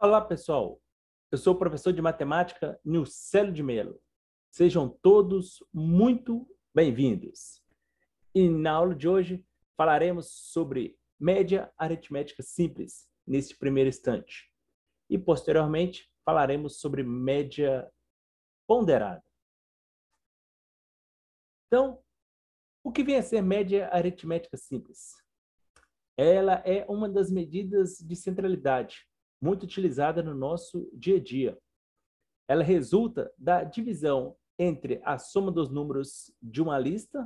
Olá, pessoal. Eu sou o professor de matemática Nilcélio de Melo. Sejam todos muito bem-vindos. E na aula de hoje falaremos sobre média aritmética simples neste primeiro instante. E posteriormente falaremos sobre média ponderada. Então, o que vem a ser média aritmética simples? Ela é uma das medidas de centralidade muito utilizada no nosso dia a dia. Ela resulta da divisão entre a soma dos números de uma lista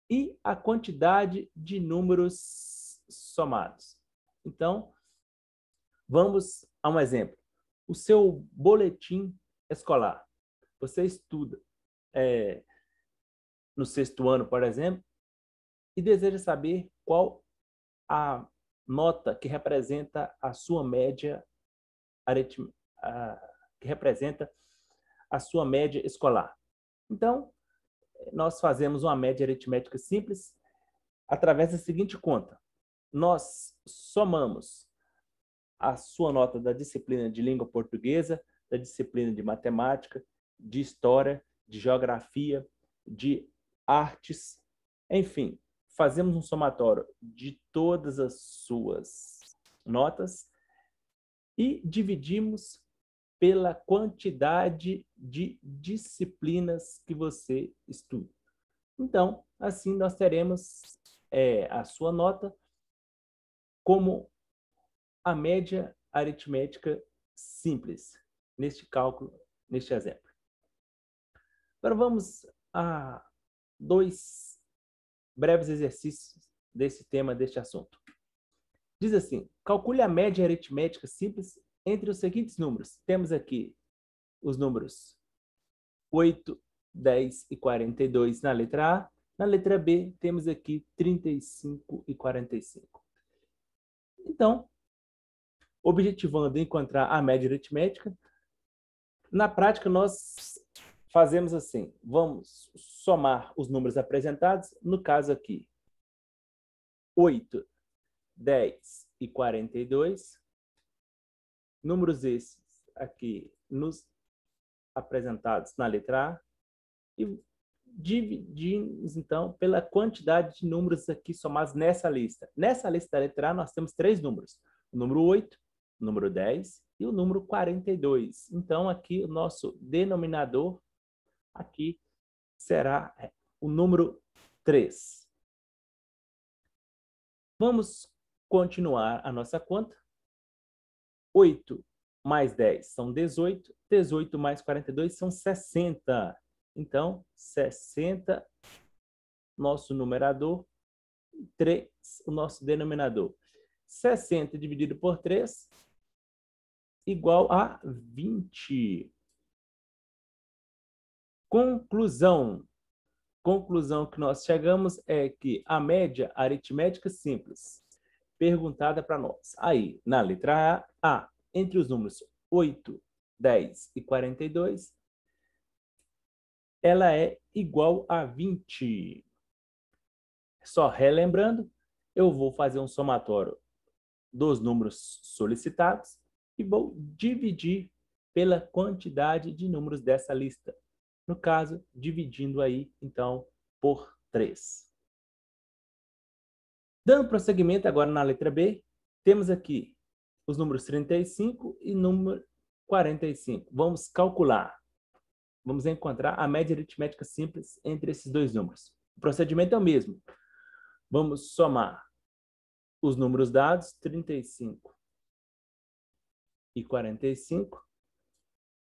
e a quantidade de números somados. Então, vamos a um exemplo. O seu boletim escolar. Você estuda no sexto ano, por exemplo, e deseja saber qual a nota que representa a sua média que representa a sua média escolar. Então, nós fazemos uma média aritmética simples através da seguinte conta. Nós somamos a sua nota da disciplina de língua portuguesa, da disciplina de matemática, de história, de geografia, de artes, enfim, fazemos um somatório de todas as suas notas e dividimos pela quantidade de disciplinas que você estuda. Então, assim nós teremos a sua nota como a média aritmética simples, neste cálculo, neste exemplo. Agora vamos a dois breves exercícios desse tema, deste assunto. Diz assim, calcule a média aritmética simples entre os seguintes números. Temos aqui os números 8, 10 e 42 na letra A. Na letra B, temos aqui 35 e 45. Então, objetivando encontrar a média aritmética, na prática nós fazemos assim, vamos somar os números apresentados, no caso aqui, 8, 10 e 42, números esses aqui nos apresentados na letra A, e dividimos, então, pela quantidade de números aqui somados nessa lista. Nessa lista da letra A, nós temos três números. O número 8, o número 10 e o número 42. Então, aqui o nosso denominador aqui será o número 3. Vamos continuar a nossa conta. 8 mais 10 são 18. 18 mais 42 são 60. Então, 60, nosso numerador, 3, o nosso denominador. 60 dividido por 3, igual a 20. Conclusão. Conclusão que nós chegamos é que a média aritmética simples, perguntada para nós, aí, na letra A, entre os números 8, 10 e 42, ela é igual a 20. Só relembrando, eu vou fazer um somatório dos números solicitados e vou dividir pela quantidade de números dessa lista. No caso, dividindo aí, então, por 3. Dando prosseguimento agora na letra B, temos aqui os números 35 e número 45. Vamos calcular. Vamos encontrar a média aritmética simples entre esses dois números. O procedimento é o mesmo. Vamos somar os números dados, 35 e 45.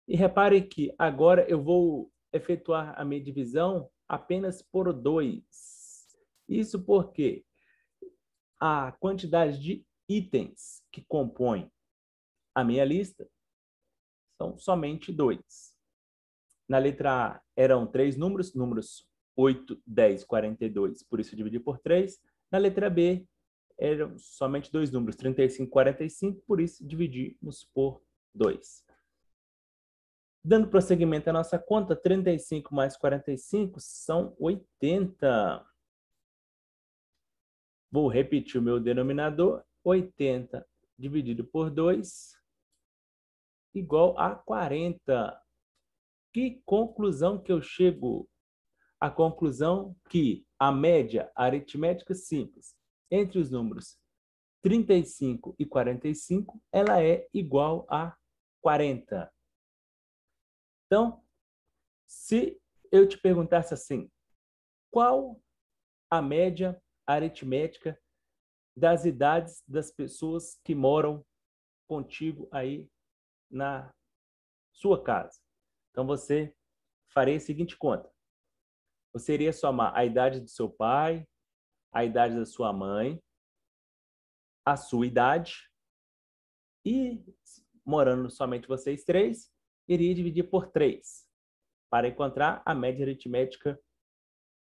E repare que agora eu vou efetuar a minha divisão apenas por 2. Isso porque a quantidade de itens que compõem a minha lista são somente 2. Na letra A eram 3 números, números 8, 10, 42, por isso eu dividi por 3. Na letra B eram somente 2 números, 35 e 45, por isso dividimos por 2. Dando prosseguimento à nossa conta, 35 mais 45 são 80. Vou repetir o meu denominador. 80 dividido por 2 igual a 40. Que conclusão que eu chego? A conclusão que a média aritmética simples entre os números 35 e 45, ela é igual a 40. Então, se eu te perguntasse assim, qual a média aritmética das idades das pessoas que moram contigo aí na sua casa? Então, você faria a seguinte conta. Você iria somar a idade do seu pai, a idade da sua mãe, a sua idade e, morando somente vocês três, iria dividir por 3 para encontrar a média aritmética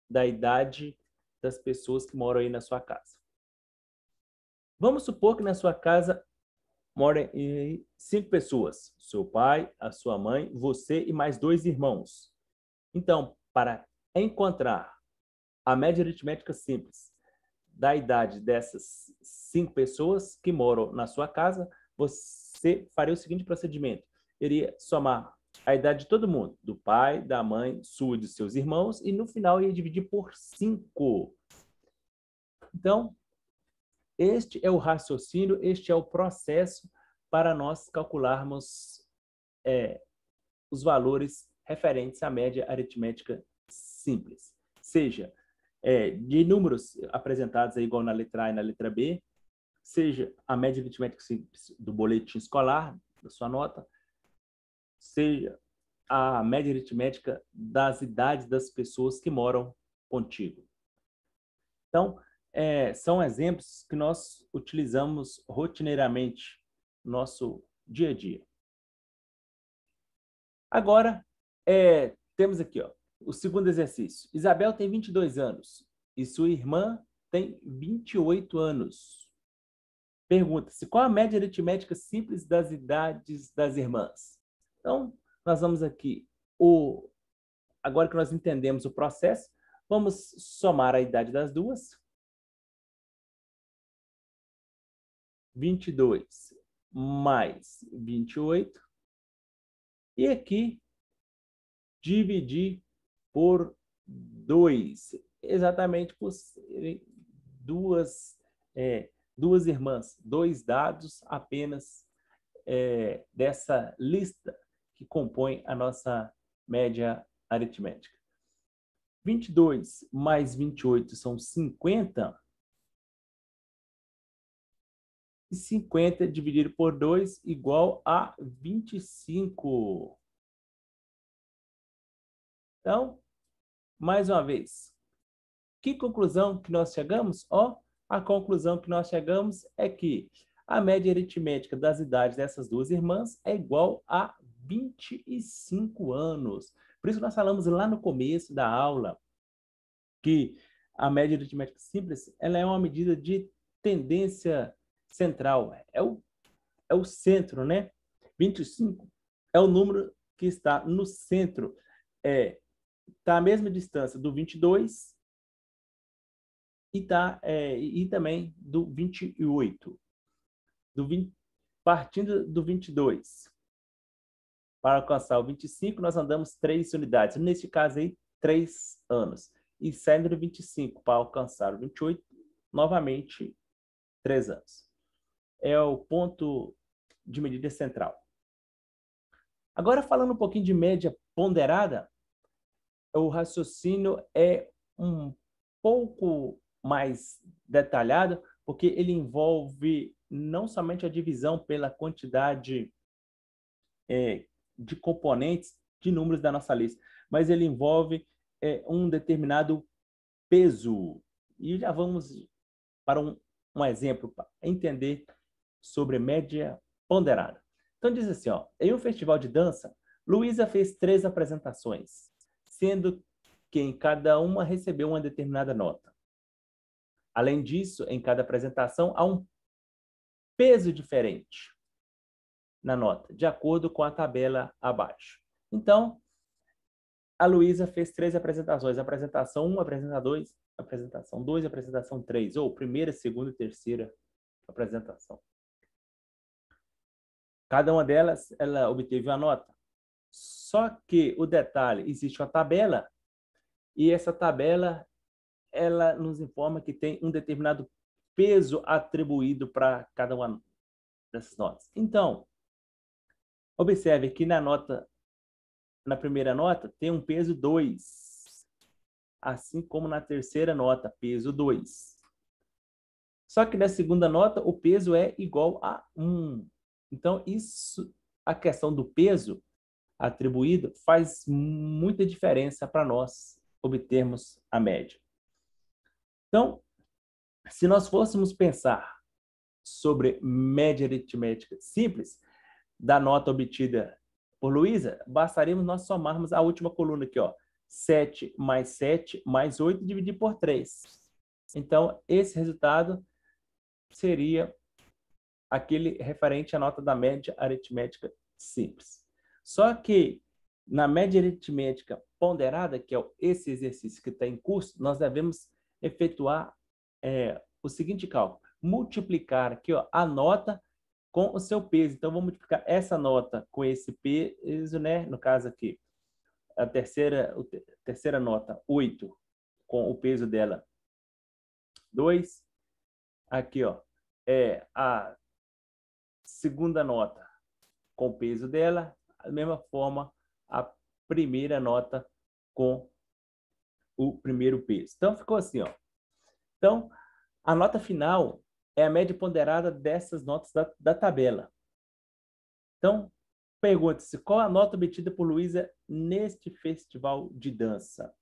da idade das pessoas que moram aí na sua casa. Vamos supor que na sua casa moram 5 pessoas. Seu pai, a sua mãe, você e mais 2 irmãos. Então, para encontrar a média aritmética simples da idade dessas 5 pessoas que moram na sua casa, você faria o seguinte procedimento. Iria somar a idade de todo mundo, do pai, da mãe, sua e dos seus irmãos, e no final ia dividir por 5. Então, este é o raciocínio, este é o processo para nós calcularmos os valores referentes à média aritmética simples. Seja de números apresentados aí, igual na letra A e na letra B, seja a média aritmética simples do boletim escolar, da sua nota, seja a média aritmética das idades das pessoas que moram contigo. Então, são exemplos que nós utilizamos rotineiramente no nosso dia a dia. Agora, temos aqui o segundo exercício. Isabel tem 22 anos e sua irmã tem 28 anos. Pergunta-se, qual a média aritmética simples das idades das irmãs? Então, nós vamos aqui, agora que nós entendemos o processo, vamos somar a idade das duas. 22 mais 28. E aqui, dividir por 2. Exatamente por serem duas irmãs. 2 dados apenas dessa lista que compõe a nossa média aritmética. 22 mais 28 são 50. E 50 dividido por 2 igual a 25. Então, mais uma vez, que conclusão que nós chegamos? A conclusão que nós chegamos é que a média aritmética das idades dessas duas irmãs é igual a 25 anos. Por isso nós falamos lá no começo da aula que a média aritmética simples ela é uma medida de tendência central. É o centro, né? 25 é o número que está no centro. Está à mesma distância do 22 e também do 28. Partindo do 22 para alcançar o 25, nós andamos 3 unidades. Neste caso aí, 3 anos. E saindo do 25 para alcançar o 28, novamente 3 anos. É o ponto de medida central. Agora, falando um pouquinho de média ponderada, o raciocínio é um pouco mais detalhado, porque ele envolve não somente a divisão pela quantidade de componentes de números da nossa lista, mas ele envolve um determinado peso. E já vamos para um exemplo para entender sobre média ponderada. Então diz assim, em um festival de dança, Luísa fez 3 apresentações, sendo que em cada uma recebeu uma determinada nota. Além disso, em cada apresentação há um peso diferente na nota, de acordo com a tabela abaixo. Então, a Luísa fez 3 apresentações. Apresentação 1, apresentação 2, apresentação 2, apresentação 3, ou primeira, segunda e terceira apresentação. Cada uma delas, ela obteve uma nota. Só que o detalhe, existe uma tabela, e essa tabela, ela nos informa que tem um determinado peso atribuído para cada uma dessas notas. Então, observe que na primeira nota, tem um peso 2, assim como na terceira nota, peso 2. Só que na segunda nota, o peso é igual a 1. Então, a questão do peso atribuído faz muita diferença para nós obtermos a média. Então, se nós fôssemos pensar sobre média aritmética simples, da nota obtida por Luísa, bastaria nós somarmos a última coluna aqui, ó, 7 mais 8 dividir por 3. Então, esse resultado seria aquele referente à nota da média aritmética simples. Só que na média aritmética ponderada, que é esse exercício que está em curso, nós devemos efetuar o seguinte cálculo: multiplicar aqui, ó, a nota com o seu peso. Então, vamos multiplicar essa nota com esse peso, né? No caso aqui, a terceira nota, 8, com o peso dela, 2. Aqui, ó, é a segunda nota com o peso dela, da mesma forma, a primeira nota com o primeiro peso. Então, ficou assim, ó. Então, a nota final é a média ponderada dessas notas da tabela. Então, pergunta-se qual a nota obtida por Luísa neste festival de dança.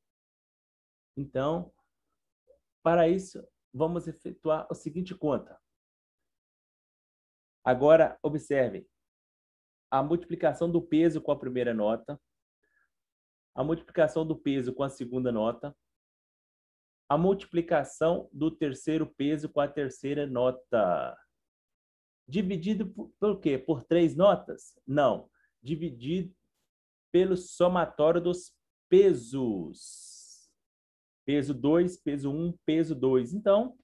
Então, para isso, vamos efetuar o seguinte conta. Agora, observe a multiplicação do peso com a primeira nota, a multiplicação do peso com a segunda nota, a multiplicação do terceiro peso com a terceira nota. Dividido por quê? Por 3 notas? Não. Dividido pelo somatório dos pesos. Peso 2, peso 1, peso 2. Então,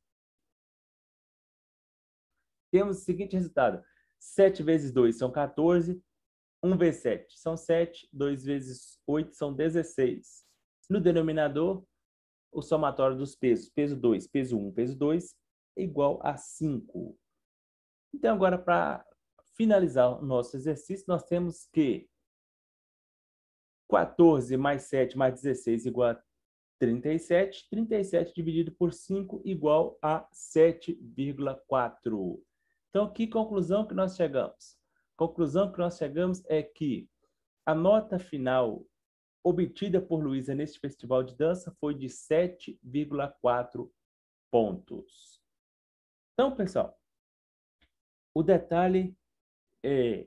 temos o seguinte resultado. 7 vezes 2 são 14. 1 vezes 7 são 7. 2 vezes 8 são 16. No denominador, o somatório dos pesos. Peso 2, peso 1, peso 2, igual a 5. Então, agora, para finalizar o nosso exercício, nós temos que 14 mais 7 mais 16 igual a 37. 37 dividido por 5 igual a 7,4. Então, que conclusão que nós chegamos? A conclusão que nós chegamos é que a nota final obtida por Luísa neste festival de dança foi de 7,4 pontos. Então, pessoal, o detalhe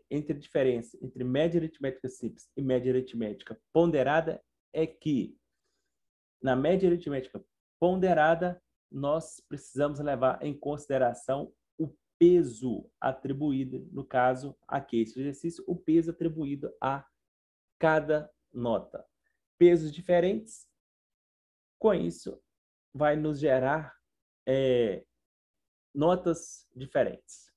entre a diferença entre média aritmética simples e média aritmética ponderada é que na média aritmética ponderada nós precisamos levar em consideração o peso atribuído, no caso aqui, esse exercício, o peso atribuído a cada nota. Pesos diferentes, com isso, vai nos gerar notas diferentes.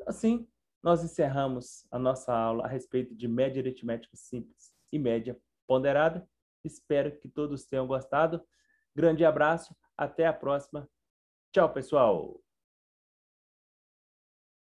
Assim, nós encerramos a nossa aula a respeito de média aritmética simples e média ponderada. Espero que todos tenham gostado. Grande abraço, até a próxima. Tchau, pessoal!